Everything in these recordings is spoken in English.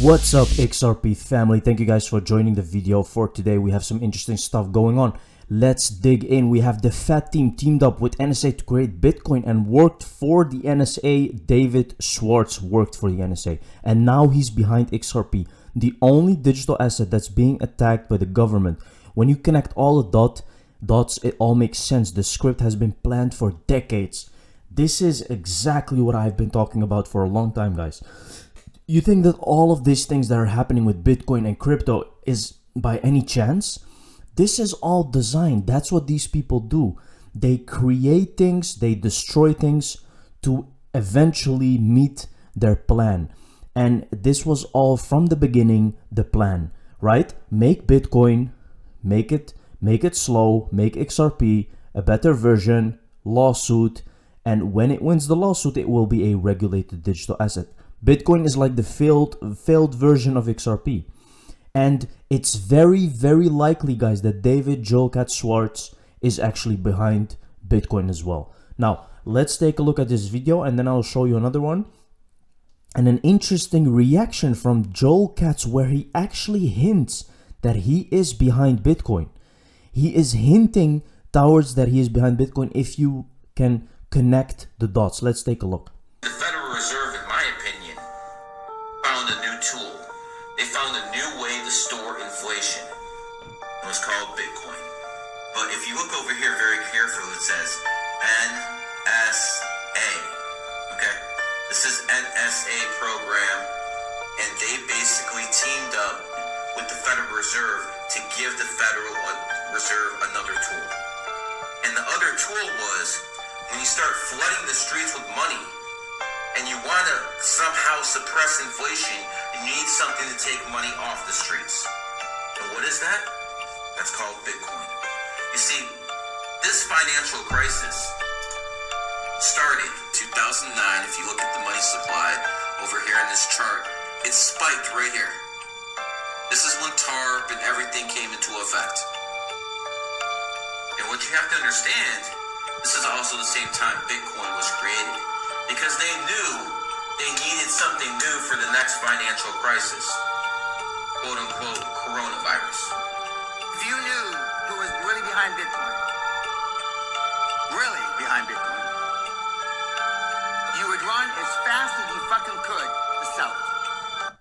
What's up, XRP family? Thank you guys for joining the video for today. We have some interesting stuff going on. Let's dig in. We have the Fat team teamed up with NSA to create Bitcoin and worked for the NSA. David Schwartz worked for the NSA and now he's behind XRP, the only digital asset that's being attacked by the government. When you connect all the dots, it all makes sense. The script has been planned for decades. This is exactly what I've been talking about for a long time, guys. You think that all of these things that are happening with Bitcoin and crypto is by any chance? This is all designed. That's what these people do. They create things, they destroy things to eventually meet their plan. And this was all from the beginning, the plan, right? Make Bitcoin, make it slow, make XRP a better version, lawsuit, and when it wins the lawsuit, it will be a regulated digital asset. Bitcoin is like the failed version of XRP. And it's very, very likely, guys, that David Schwartz is actually behind Bitcoin as well. Now, let's take a look at this video and then I'll show you another one. And an interesting reaction from Joel Katz where he actually hints that he is behind Bitcoin. He is hinting towards that he is behind Bitcoin if you can connect the dots. Let's take a look. The Federal Reserve, in my opinion, found a new tool. They found a new way to store inflation. It was called Bitcoin. But if you look over here very carefully, it says NSA. Okay? This is NSA program, and they basically teamed up with the Federal Reserve to give the Federal Reserve another tool. And the other tool was when you start flooding the streets with money, and you want to somehow suppress inflation, you need something to take money off the streets. And what is that? That's called Bitcoin. You see, this financial crisis started 2009. If you look at the money supply over here in this chart, it spiked right here. This is when TARP and everything came into effect. And what you have to understand, this is also the same time Bitcoin was created. Because they knew they needed something new for the next financial crisis. Quote unquote, coronavirus. If you knew who was really behind Bitcoin, you would run as fast as you fucking could to sell it.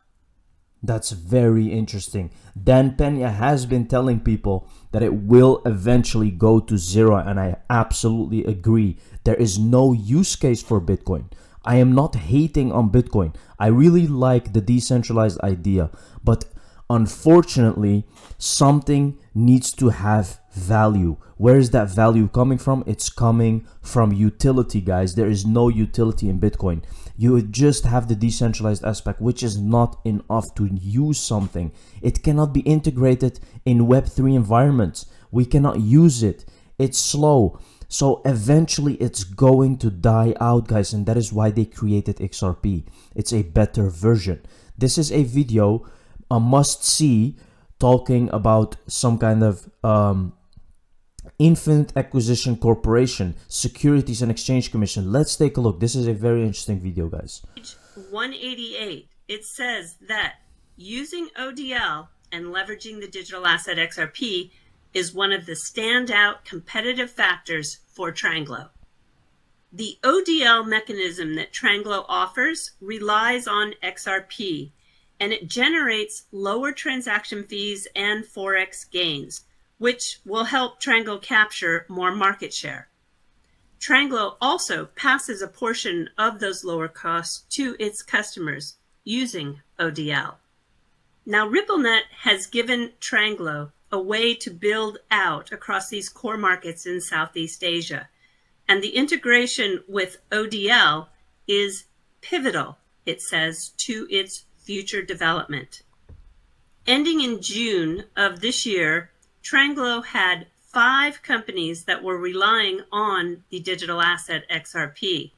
That's very interesting. Dan Pena has been telling people that it will eventually go to zero, and I absolutely agree. There is no use case for Bitcoin. I am not hating on Bitcoin. I really like the decentralized idea, but unfortunately, something needs to have value. Where is that value coming from? It's coming from utility, guys. There is no utility in Bitcoin. You would just have the decentralized aspect, which is not enough to use something. It cannot be integrated in Web3 environments. We cannot use it. It's slow. So eventually it's going to die out, guys, and that is why they created XRP. It's a better version. This is a video, a must-see, talking about some kind of Infinite Acquisition Corporation, Securities and Exchange Commission. Let's take a look. This is a very interesting video, guys. Page 188, it says that using ODL and leveraging the digital asset XRP is one of the standout competitive factors for Tranglo. The ODL mechanism that Tranglo offers relies on XRP, and it generates lower transaction fees and Forex gains, which will help Tranglo capture more market share. Tranglo also passes a portion of those lower costs to its customers using ODL. Now, RippleNet has given Tranglo a way to build out across these core markets in Southeast Asia. And the integration with ODL is pivotal, it says, to its future development. Ending in June of this year, Tranglo had 5 companies that were relying on the digital asset XRP.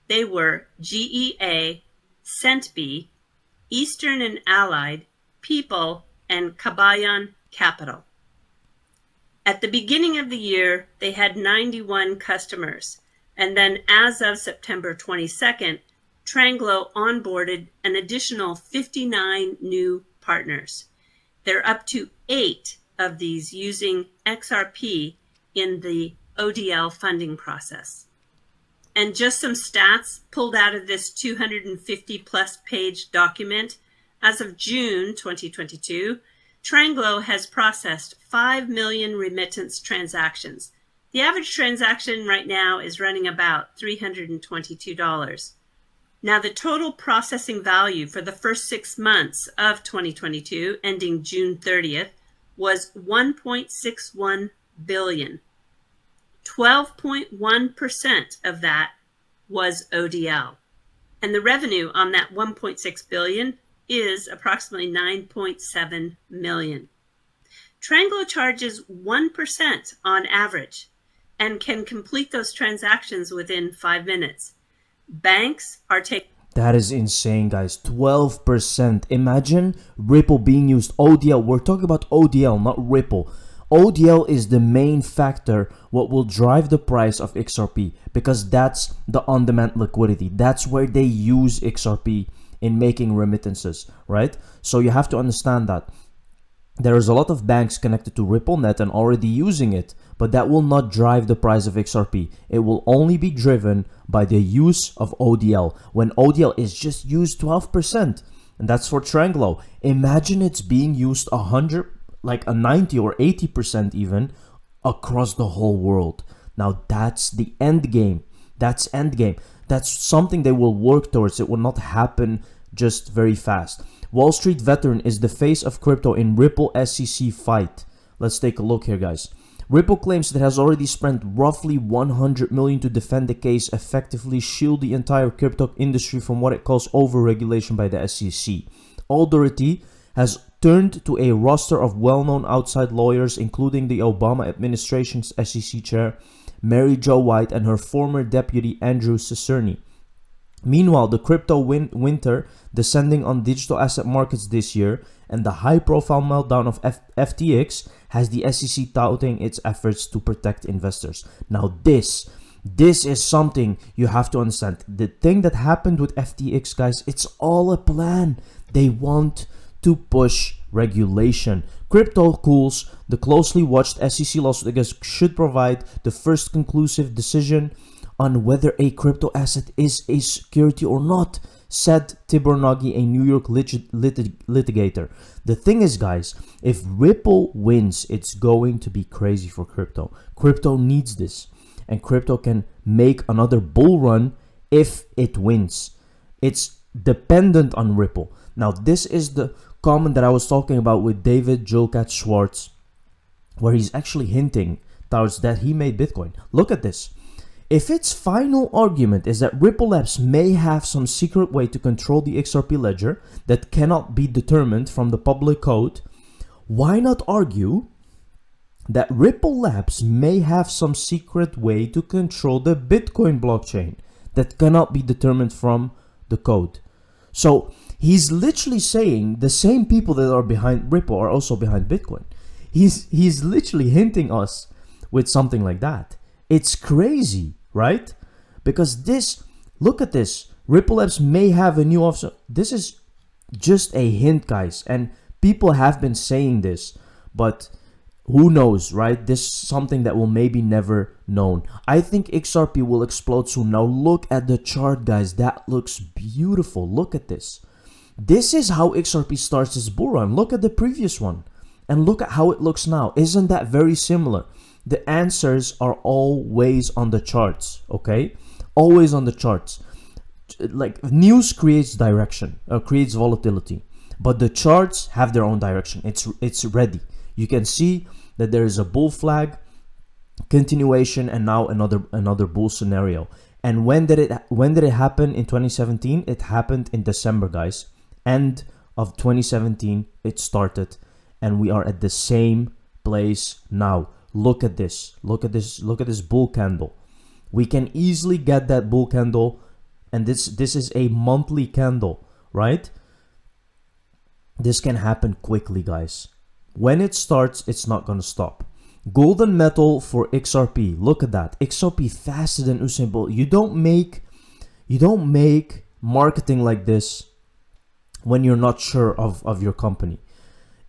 They were GEA, Centbee, Eastern and Allied, People, and Kabayan Capital. At the beginning of the year, they had 91 customers, and then as of September 22nd, Tranglo onboarded an additional 59 new partners. They're up to 8 of these using XRP in the ODL funding process. And just some stats pulled out of this 250 plus page document. As of June 2022, Tranglo has processed 5 million remittance transactions. The average transaction right now is running about $322. Now, the total processing value for the first 6 months of 2022, ending June 30th, was $1.61 billion. 12.1% of that was ODL. And the revenue on that $1.6 billion is approximately $9.7 million. Tranglo charges 1% on average and can complete those transactions within 5 minutes. Banks are taking... That is insane, guys. 12%. Imagine Ripple being used. ODL. We're talking about ODL, not Ripple. ODL is the main factor what will drive the price of XRP, because that's the on-demand liquidity. That's where they use XRP in making remittances, right? So you have to understand that there is a lot of banks connected to RippleNet and already using it, but that will not drive the price of XRP. It will only be driven by the use of ODL, when ODL is just used 12%, and that's for Tranglo. Imagine it's being used 100, like a 90 or 80% even, across the whole world. Now that's the end game. That's end game. That's something they will work towards. It will not happen just very fast. Wall Street veteran is the face of crypto in Ripple SEC fight. Let's take a look here, guys. Ripple claims it has already spent roughly $100 million to defend the case, effectively shield the entire crypto industry from what it calls overregulation by the SEC. Authority has turned to a roster of well-known outside lawyers, including the Obama administration's SEC chair, Mary Jo White, and her former deputy, Andrew Cicerni. Meanwhile, the crypto winter descending on digital asset markets this year and the high-profile meltdown of FTX has the SEC touting its efforts to protect investors. Now this is something you have to understand. The thing that happened with FTX, guys, it's all a plan. They want to push regulation. Crypto cools. The closely watched SEC lawsuit should provide the first conclusive decision on whether a crypto asset is a security or not, said Tibor Nagy, a New York litigator. The thing is, guys, if Ripple wins, it's going to be crazy for crypto. Crypto needs this, and crypto can make another bull run if it wins. It's dependent on Ripple. Now, this is the comment that I was talking about with David Julkat Schwartz, where he's actually hinting towards that he made Bitcoin. Look at this. If its final argument is that Ripple Labs may have some secret way to control the XRP ledger that cannot be determined from the public code, why not argue that Ripple Labs may have some secret way to control the Bitcoin blockchain that cannot be determined from the code? So he's literally saying the same people that are behind Ripple are also behind Bitcoin. He's literally hinting us with something like that. It's crazy, right? Because this, look at this. Ripple Labs may have a new officer. This is just a hint, guys. And people have been saying this, but who knows, right? This is something that will maybe never known. I think XRP will explode soon. Now look at the chart, guys. That looks beautiful. Look at this. This is how XRP starts its bull run. Look at the previous one. And look at how it looks now. Isn't that very similar? The answers are always on the charts, okay? Always on the charts. Like, news creates direction, creates volatility. But the charts have their own direction. It's ready. You can see that there is a bull flag, continuation, and now another bull scenario. And when did it happen in 2017? It happened in December, guys. End of 2017, it started. And we are at the same place now. Look at this. Look at this. Look at this bull candle. We can easily get that bull candle, and this is a monthly candle, right? This can happen quickly, guys. When it starts, it's not gonna stop. Golden metal for XRP. Look at that. XRP faster than Usain Bolt. You don't make marketing like this when you're not sure of your company.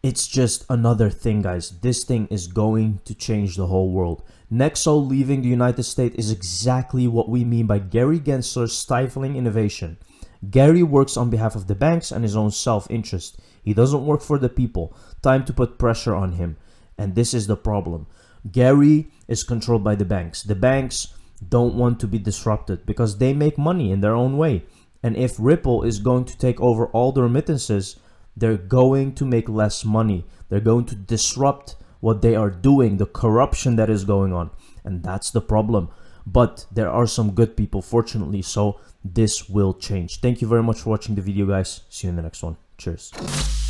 It's just another thing, guys. This thing is going to change the whole world. Nexo leaving the United States is exactly what we mean by Gary Gensler stifling innovation. Gary works on behalf of the banks and his own self-interest. He doesn't work for the people. Time to put pressure on him. And this is the problem. Gary is controlled by the banks. The banks don't want to be disrupted because they make money in their own way. And if Ripple is going to take over all the remittances, they're going to make less money. They're going to disrupt what they are doing, the corruption that is going on. And that's the problem. But there are some good people, fortunately, so this will change. Thank you very much for watching the video, guys. See you in the next one. Cheers.